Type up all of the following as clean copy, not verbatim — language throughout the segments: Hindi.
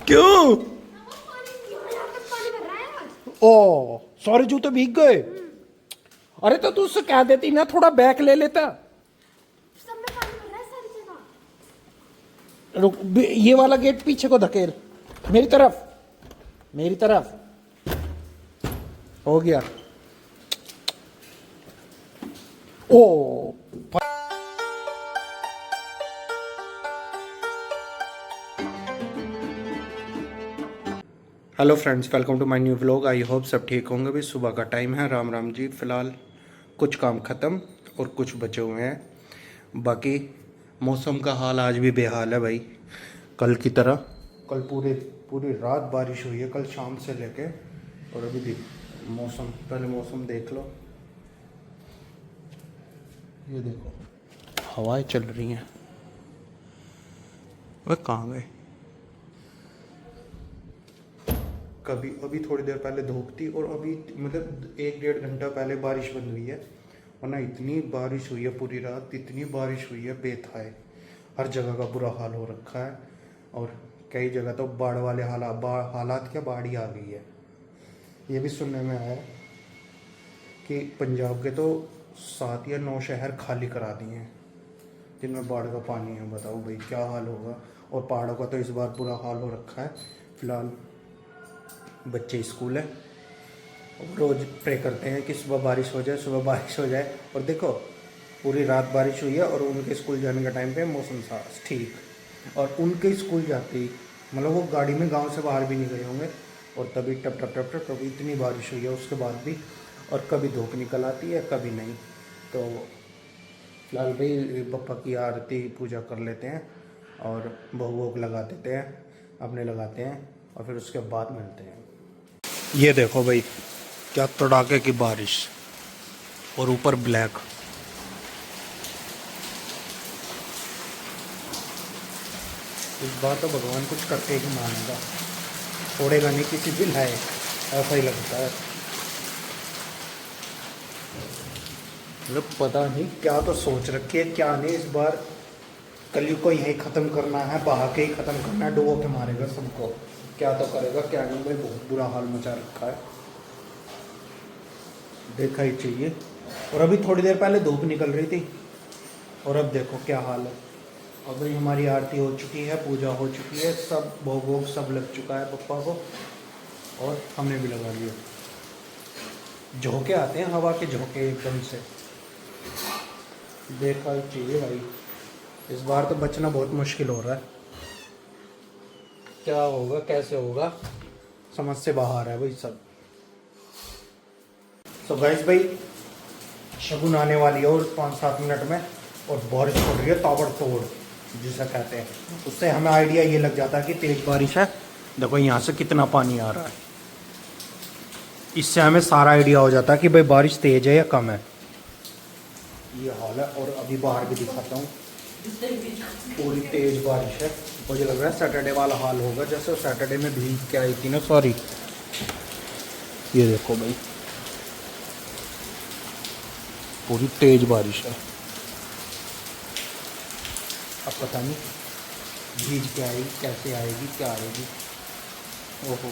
क्यों? ओ सॉरी, जूते भीग गए। अरे तो तू उससे कह देती ना, थोड़ा बैक ले लेता। रुक, ये वाला गेट पीछे को धकेल, मेरी तरफ, मेरी तरफ। हो गया। ओ hello friends, welcome to my new vlog. I hope सब ठीक होंगे। भी सुबह का टाइम है। राम राम जी। फ़िलहाल कुछ काम ख़त्म और कुछ बचे हुए हैं। बाकी मौसम का हाल आज भी बेहाल है भाई, कल की तरह। कल पूरी रात बारिश हुई है, कल शाम से लेके। और अभी भी मौसम, पहले मौसम देख लो, ये देखो, हवाएं चल रही हैं। वह कहाँ गए? कभी अभी थोड़ी देर पहले धूप थी और अभी मतलब 1-1.5 घंटा पहले बारिश बंद हुई है। वरना इतनी बारिश हुई है पूरी रात, इतनी बारिश हुई है बेथाए। हर जगह का बुरा हाल हो रखा है और कई जगह तो बाढ़ वाले हालात क्या, बाढ़ ही आ गई है। ये भी सुनने में आया कि पंजाब के तो 7 या 9 शहर खाली करा दिए हैं जिनमें बाढ़ का पानी है। बताओ भाई क्या हाल होगा। और पहाड़ों का तो इस बार बुरा हाल हो रखा है। फिलहाल बच्चे स्कूल है, रोज़ प्रे करते हैं कि सुबह बारिश हो जाए, सुबह बारिश हो जाए। और देखो पूरी रात बारिश हुई है और उनके स्कूल जाने का टाइम पे मौसम था ठीक। और उनके स्कूल जाते ही मतलब वो गाड़ी में गांव से बाहर भी नहीं गए होंगे और तभी टप टप टप टप टप इतनी बारिश हुई है उसके बाद भी। और कभी धूप निकल आती है कभी नहीं। तो फिलहाल भाई पप्पा की आरती पूजा कर लेते हैं और भोग वोग लगा देते हैं, अपने लगाते हैं और फिर उसके बाद मिलते हैं। ये देखो भाई क्या तड़ाके की बारिश और ऊपर ब्लैक। इस बार तो भगवान कुछ करके ही मानेगा, छोड़ेगा नहीं किसी भी लायक, ऐसा ही लगता है। मतलब पता नहीं क्या तो सोच रखी है क्या नहीं। इस बार कलयुग को यही ख़त्म करना है, बहा के ही ख़त्म करना है, डुबो के मारेगा सबको। क्या तो करेगा क्या नहीं भाई, बहुत बुरा हाल मचा रखा है, देखा ही चाहिए। और अभी थोड़ी देर पहले धूप निकल रही थी और अब देखो क्या हाल है। अब भाई हमारी आरती हो चुकी है, पूजा हो चुकी है, सब भोग वोग सब लग चुका है पप्पा को और हमने भी लगा लिया। झोंके आते हैं, हवा के झोंके एकदम से, देखा ही चाहिए भाई। इस बार तो बचना बहुत मुश्किल हो रहा है। क्या होगा कैसे होगा समझ से बाहर है भाई सब। तो गाइस भाई शगुन आने वाली है और 5-7 मिनट में, और बारिश पड़ रही है ताबड़तोड़ जिसे कहते हैं। उससे हमें आइडिया ये लग जाता है कि तेज बारिश है। देखो यहाँ से कितना पानी आ रहा है, इससे हमें सारा आइडिया हो जाता है कि भाई बारिश तेज है या कम है। ये हाल है। और अभी बाहर भी दिखाता हूँ, पूरी तेज बारिश है। मुझे लग रहा है सैटरडे वाला हाल होगा जैसे सैटरडे में भीग के आई थी ना, सॉरी। ये देखो भाई पूरी तेज बारिश है। अब पता नहीं भीग के आएगी, कैसे आएगी, क्या आएगी। ओहो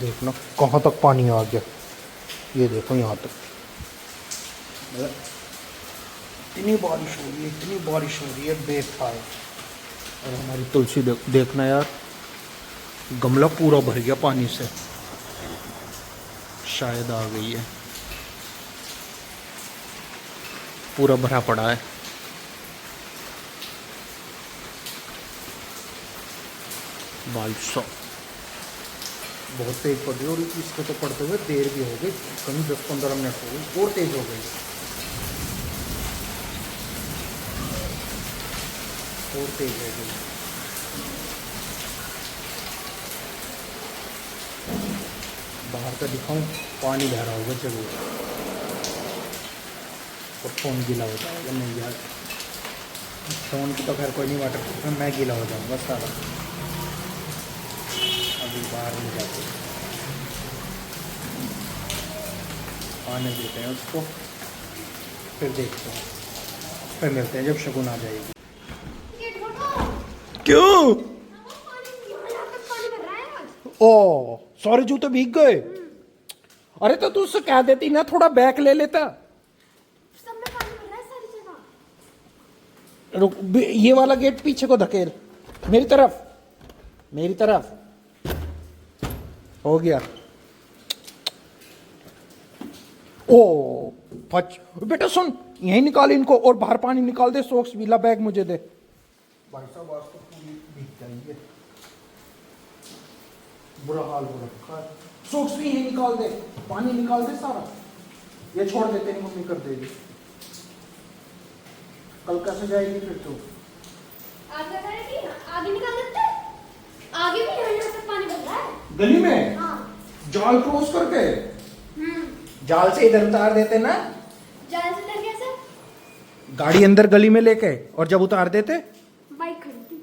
देखना कहाँ तक पानी आ गया। ये देखो यहाँ तक इतनी बारिश हो रही है, इतनी बारिश हो रही है बेफाय। और हमारी तुलसी देखना यार, गमला पूरा भर गया पानी से, शायद आ गई है, पूरा भरा पड़ा है। बारिश बहुत तेज पड़ रही है और इसको तो पड़ते हुए देर भी हो गई, कहीं 10-15 मिनट हो गई और तेज हो गई, और तेज हो गई। बाहर का दिखाऊं, पानी बह रहा होगा जरूर और फ़ोन गीला हो जाएगा। नहीं यार, फ़ोन की तो खैर कोई नहीं, वाटर मैं गीला हो जाऊंगा सारा। अभी बाहर नहीं जाते, आने देते हैं उसको, फिर देखते हैं, फिर मिलते हैं जब शगुन आ जाएगी। क्यों? पानी भर रहा है आज। ओ सॉरी, जूते भीग गए। अरे तो तू उससे कह देती ना, थोड़ा बैक ले लेता। सब में पानी भर रहा है सारी जगह। रुक, ये वाला गेट पीछे को धकेल, मेरी तरफ, मेरी तरफ। हो गया। ओ फच, बेटा सुन, यहीं निकाल इनको और बाहर पानी निकाल दे। सॉक्स गीला, बैग मुझे दे। भाई साहब आज तो पूरी भीग जाएंगे, बुरा हाल हो रखा है। सॉक्स भी यहीं निकाल दे, पानी निकाल दे सारा। ये छोड़ दे, तेरी मम्मी कर देगी। कल कैसे जाएगी फिर तू? आगे करेगी, आगे निकाल देते। आगे भी यहाँ तक पानी भर रहा है गली में? हाँ। जाल क्रॉस करके? जाल से इधर उतार देते ना, जाल से डर कैसे? गाड़ी अंदर गली में लेके, और जब उतार देते। बाइक खड़ी थी।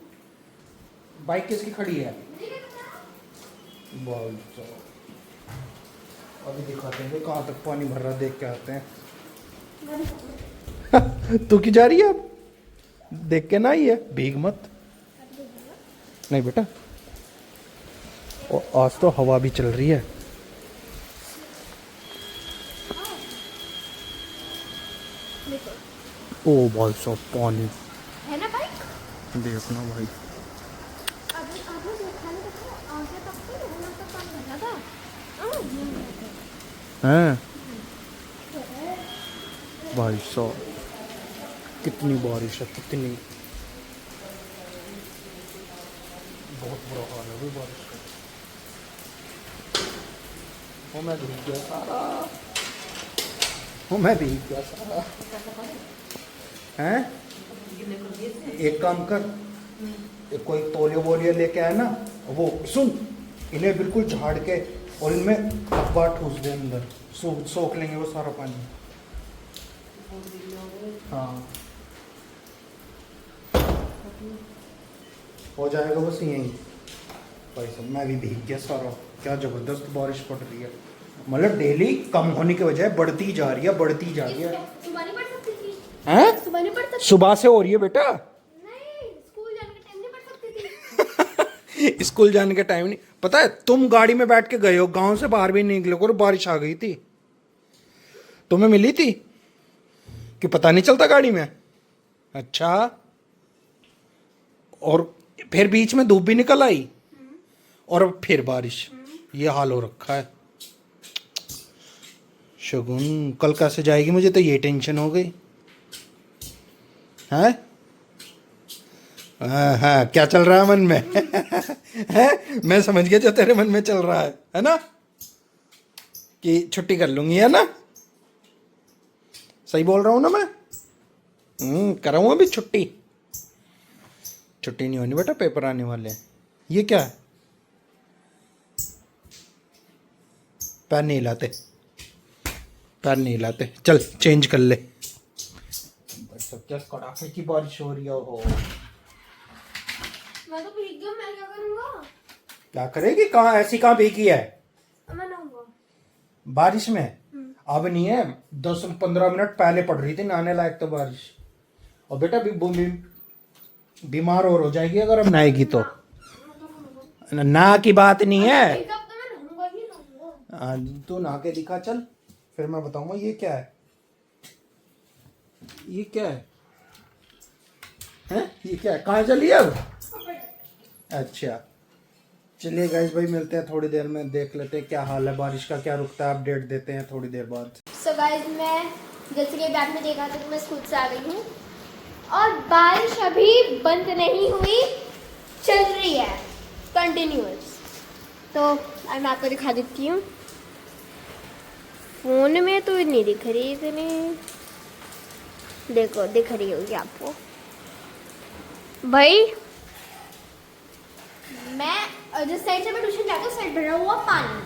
बाइक किसकी खड़ी है? मुझे क्या पता? बोल चलो, अभी दिखाते हैं कहाँ तक पानी भर रहा, देख के आते हैं। तू की जा रही है अब? देख के ना ही है, भीग मत। नहीं बेटा, और आज तो हवा भी चल रही है। देखो ओ भाई साहब, पानी है ना बाइक। देखना भाई। अभी आगे देखा नहीं देखो, आगे तक तो यहाँ तक पानी भर रहा था। हैं भाई साहब, कितनी बारिश है, कितनी, बहुत बुरा हाल है भाई बारिश का। वो मैं भीग गया सारा, वो मैं भीग गया सारा। हैं? एक काम कर, एक कोई तौलिया वोलिया लेके आया ना, वो सुन, इन्हें बिल्कुल झाड़ के और इनमें अखबार ठूस दे अंदर, सोख लेंगे वो सारा पानी। हाँ हो जाएगा बस यहीं। भाई साहब मैं भी भीग गया सारा, क्या जबरदस्त बारिश पड़ रही है। मतलब डेली कम होने के बजाय बढ़ती जा रही है, बढ़ती जा रही है। सुबह नहीं पढ़ सकती थी? हैं? सुबह नहीं पढ़ सकती? सुबह से हो रही है बेटा। नहीं, स्कूल जाने के टाइम नहीं पढ़ सकती थी। स्कूल जाने के टाइम नहीं पता है, तुम गाड़ी में बैठ के गए हो, गांव से बाहर भी नहीं निकले और बारिश आ गई थी, तुम्हें मिली थी कि पता नहीं चलता गाड़ी में? अच्छा, और फिर बीच में धूप भी निकल आई और अब फिर बारिश, ये हाल हो रखा है। शगुन कल कैसे जाएगी, मुझे तो ये टेंशन हो गई। हैं? हाँ हाँ, क्या चल रहा है मन में? है, मैं समझ गया जो तेरे मन में चल रहा है ना, कि छुट्टी कर लूंगी, है ना? सही बोल रहा हूं ना मैं? कराऊँ अभी छुट्टी? छुट्टी नहीं होनी बेटा, पेपर आने वाले हैं। ये क्या है? पैर नहीं हिलाते, पैर नहीं हिलाते, चल चेंज कर ले। सब क्या कड़ाके की बारिश हो रही है। हो, मैं तो भीग गया, मैं क्या करूंगा? क्या करेगी? कहाँ ऐसी कहाँ भीगी है मैं नहाऊंगा बारिश में? अब नहीं है, 10-15 मिनट पहले पड़ रही थी नहाने लायक तो बारिश। और बेटा बीमार और हो जाएगी अगर अब नहाएगी तो। ना की बात नहीं है। एक हफ्ते में नहाऊंगा ही नहाऊंगा। तू नहा के दिखा चल, फिर मैं बताऊंगा ये क्या है। ये क्या है? हैं? ये क्या है? कहाँ चली अब? अच्छा चलिए गाइस भाई, मिलते हैं थोड़ी देर में, देख लेते हैं क्या हाल है बारिश का, क्या रुकता है, अपडेट देते हैं थोड़ी देर बाद। सो गाइस, मैं जैसे कि बैग में देखा था कि मैं स्कूल से आ गई हूँ और बारिश अभी बंद नहीं हुई, चल रही है कंटिन्यूअस। तो अब मैं आपको दिखा देती हूँ, फोन में तो नहीं दिख रही इतनी, देखो दिख रही होगी आपको भाई। मैं जिस साइड से मैं ट्यूशन जाती हूँ, साइड भरा हुआ पानी।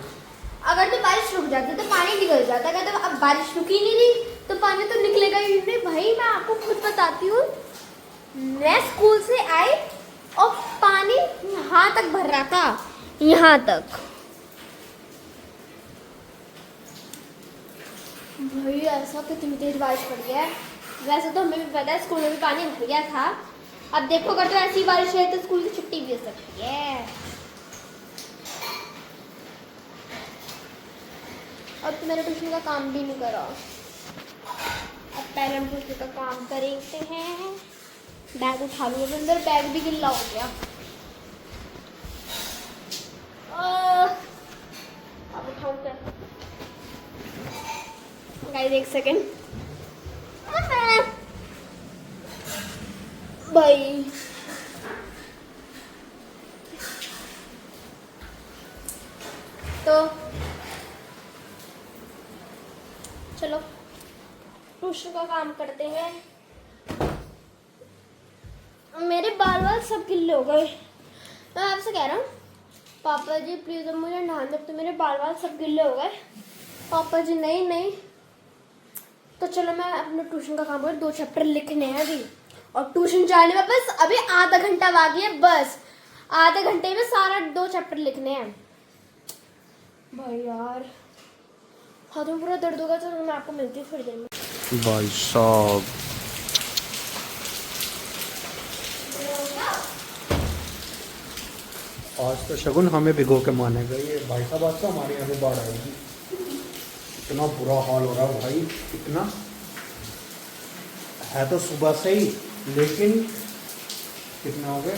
अगर तो बारिश रुक जाती तो पानी निकल जाता, अगर तो अब बारिश रुकी नहीं रही तो पानी तो निकलेगा ही नहीं भाई। मैं आपको खुद बताती हूँ, मैं स्कूल से आई और पानी यहाँ तक भर रहा था, यहाँ तक भाई। ऐसा कितनी तेज बारिश पड़ गया है। वैसे तो हमें भी पता है, स्कूल में भी पानी भर गया था, अब देखो अगर तो ऐसी बारिश है तो स्कूल की छुट्टी भी हो सकती है। अब तो मेरे ट्यूशन का काम भी नहीं करा। अब पहले हम ट्यूशन का काम करते हैं। बैग उठा लूँ अंदर, बैग भी गिल्ला हो गया। अब उठाऊँ क्या? गाइस एक सेकेंड भाई। तो चलो ट्यूशन का काम करते हैं। मेरे बाल सब गिल्ले हो गए। मैं आपसे कह रहा हूँ पापा जी प्लीज अब मुझे नहाने दो, तो मेरे बाल सब गिल्ले हो गए। पापा जी नहीं तो चलो मैं अपने ट्यूशन का काम करूँ। 2 चैप्टर लिखने हैं अभी और ट्यूशन जाने में बस अभी आधा घंटा बाकी है। बस आधे घंटे में सारा 2 चैप्टर लिखने हैं भाई। यार हाथ में पूरा दर्द होगा। तो मैं आपको मिलती हूँ थोड़ी देर में। भाई साहब आज तो शगुन हमें भिगो के मानेगा ये भाई साहब। आज तो हमारे यहाँ पे बाढ़ आएगी। इतना बुरा हाल हो रहा है भाई। इतना है तो सुबह से ही, लेकिन कितना हो गए?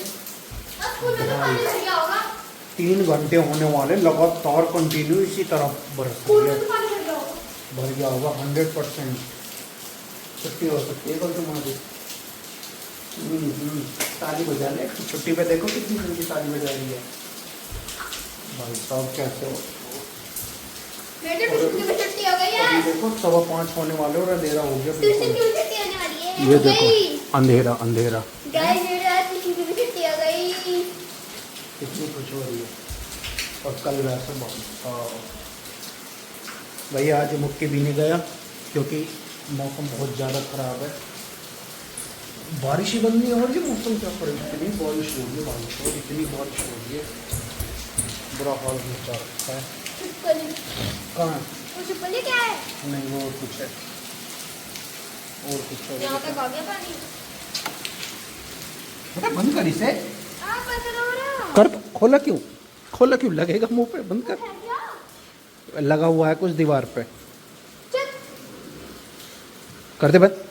3 घंटे होने वाले लगातार कंटिन्यू इसी तरह बरस भर गया होगा। 100% छुट्टी हो सकती है कल तुम्हारी। ताली बजा ले छुट्टी पे। देखो कितनी जल्दी ताली बजा रही है भाई साहब। कैसे हो? छुट्टी हो गई है। अभी देखो 5:15 होने वाले और अंधेरा हो गया। ट्यूशन की भी छुट्टी होने वाली है। ये देखो अंधेरा अंधेरा। गाइस मेरे आज ट्यूशन की भी छुट्टी हो गई। कितनी खुश हो रही है। और कल वैसे भैया आज मुक्की भी नहीं गया क्योंकि मौसम बहुत ज़्यादा ख़राब है। बारिश ही बंद नहीं हो रही। मौसम क्या पड़ेगा? इतनी बारिश हो रही है, बारिश हो इतनी बारिश हो रही है। बुरा हाल मचा रखा है। कहाँ है? वो क्या है? नहीं वो और कुछ है, और कुछ है। यहाँ तक आ गया पानी। बेटा बंद कर इसे। बंद हो रहा। कर। खोला क्यों लगेगा मुंह पे। बंद कर। लगा हुआ है कुछ दीवार पे। कर दे बंद।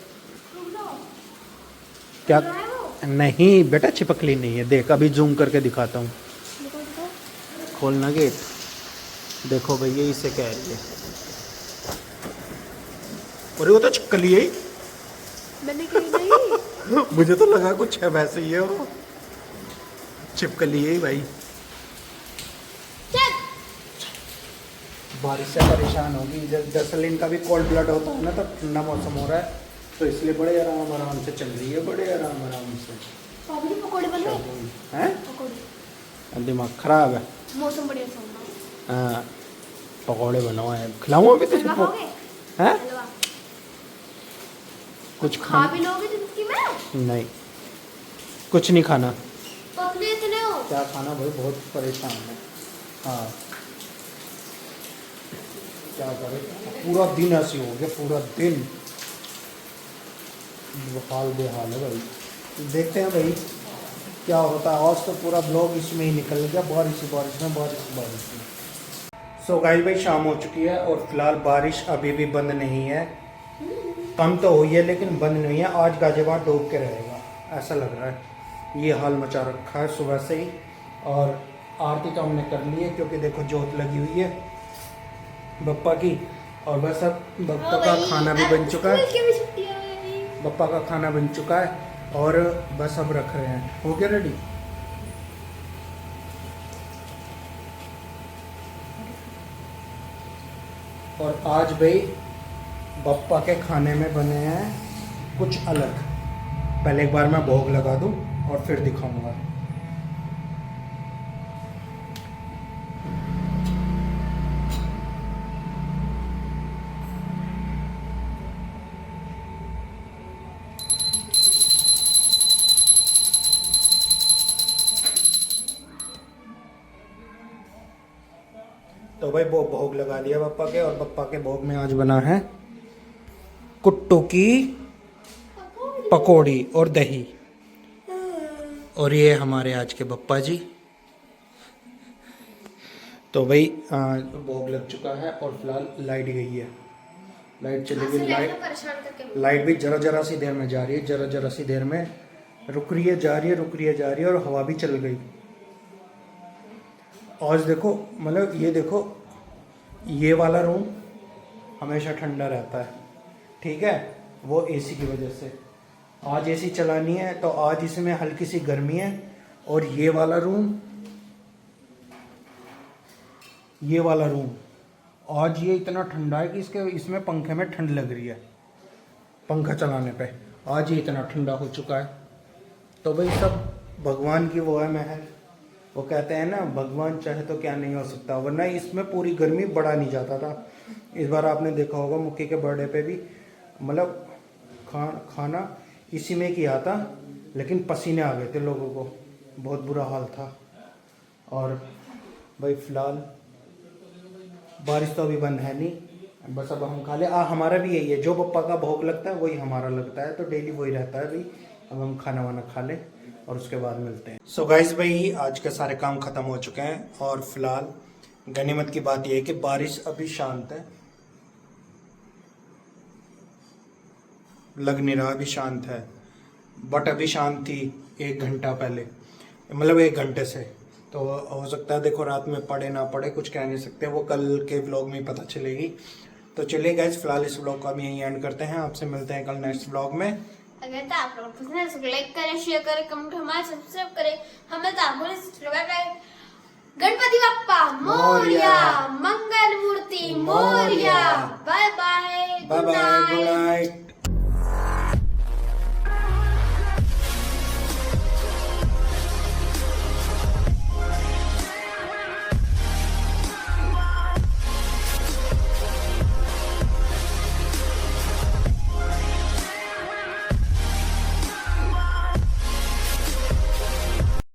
क्या? नहीं बेटा चिपकली नहीं है। देख अभी जूम करके दिखाता हूँ। खोलना गेट। देखो भैया इसे कह रही है। अरे वो तो चिपकली है। मैंने कही नहीं। मुझे तो लगा कुछ है वैसे ही है। वो चिपकली है भाई। बारिश से परेशान होगी। दरअसल इनका भी कोल्ड ब्लड होता है ना, तब ठंडा मौसम हो रहा है तो इसलिए बड़े आराम से चल रही है। बड़े आराम से। पापड़ी पकोड़े बन गए हैं? पकोड़े। दिमाग खराब है। मौसम बढ़िया सा। हाँ पकौड़े बनाए खिलाऊँ अभी तुझको? खाओगे? हैं? हलवा कुछ खा खाना? भी लोगे जिंदगी में? नहीं कुछ नहीं खाना। पतले इतने हो। क्या खाना भाई? बहुत परेशान है। हाँ क्या करें? पूरा दिन ऐसे हो गया। पूरा दिन हाल बेहाल है भाई। देखते हैं भाई क्या होता है। आज तो पूरा ब्लॉग इसमें ही निकल गया। बारिश में। सो गाइस भाई शाम हो चुकी है और फिलहाल बारिश अभी भी बंद नहीं है। कम तो हुई है लेकिन बंद नहीं है। आज गाजियाबाद डूब के रहेगा ऐसा लग रहा है। ये हाल मचा रखा है सुबह से ही। और आरती तो हमने कर ली है क्योंकि देखो जोत लगी हुई है बप्पा की। और बस अब बप्पा का खाना भी बन चुका है। बप्पा का खाना बन चुका है और बस अब रख रहे हैं। हो गया रेडी? और आज भाई बप्पा के खाने में बने हैं कुछ अलग। पहले एक बार मैं भोग लगा दूं और फिर दिखाऊंगा। तो भाई वो भोग लगा दिया बप्पा के। और बप्पा के भोग में आज बना है कुट्टू की पकौड़ी और दही। और ये हमारे आज के बप्पा जी। तो भाई भोग लग चुका है और फिलहाल लाइट गई है, लाइट चली गई। लाइट भी जरा जरा सी देर में जा रही है, जरा जरा सी देर में रुक रही है, जा रही है, रुक रही है, जा रही है, और हवा भी चल गई। आज देखो मतलब ये देखो, ये वाला रूम हमेशा ठंडा रहता है, ठीक है, वो एसी की वजह से। आज एसी चलानी है तो आज इसमें हल्की सी गर्मी है। और ये वाला रूम आज ये इतना ठंडा है कि इसमें पंखे में ठंड लग रही है, पंखा चलाने पे आज ये इतना ठंडा हो चुका है। तो भाई सब भगवान की वो है महर। वो कहते हैं ना, भगवान चाहे तो क्या नहीं हो सकता, वरना इसमें पूरी गर्मी बढ़ा नहीं जाता था। इस बार आपने देखा होगा मुक्की के बर्थडे पे भी मतलब खाना इसी में किया था, लेकिन पसीने आ गए थे लोगों को, बहुत बुरा हाल था। और भाई फिलहाल बारिश तो अभी बंद है नहीं, बस अब हम खा ले। हमारा भी यही है, जो पप्पा का भोग लगता है वही हमारा लगता है, तो डेली वही रहता है भाई। अब हम खाना वाना खा ले और उसके बाद मिलते हैं। सो गाइस भाई आज के सारे काम खत्म हो चुके हैं और फिलहाल गनीमत की बात यह है कि बारिश अभी शांत है, लग नहीं रहा अभी शांत है, बट अभी शांत थी 1 घंटा पहले, मतलब 1 घंटे से। तो हो सकता है देखो रात में पड़े ना पड़े, कुछ कह नहीं सकते, वो कल के व्लॉग में पता चलेगी। तो चलिए गाइस फिलहाल इस व्लॉग को हम यहीं एंड करते हैं, आपसे मिलते हैं कल नेक्स्ट व्लॉग में। अगर तो आप लोग पसंद है तो लाइक करें, शेयर करें, कमेंट हमारे सब्सक्राइब करें। हमें तो आप बोले गणपति बप्पा मोरया, मंगल मूर्ति मोरया। Bye bye, bye bye, good night.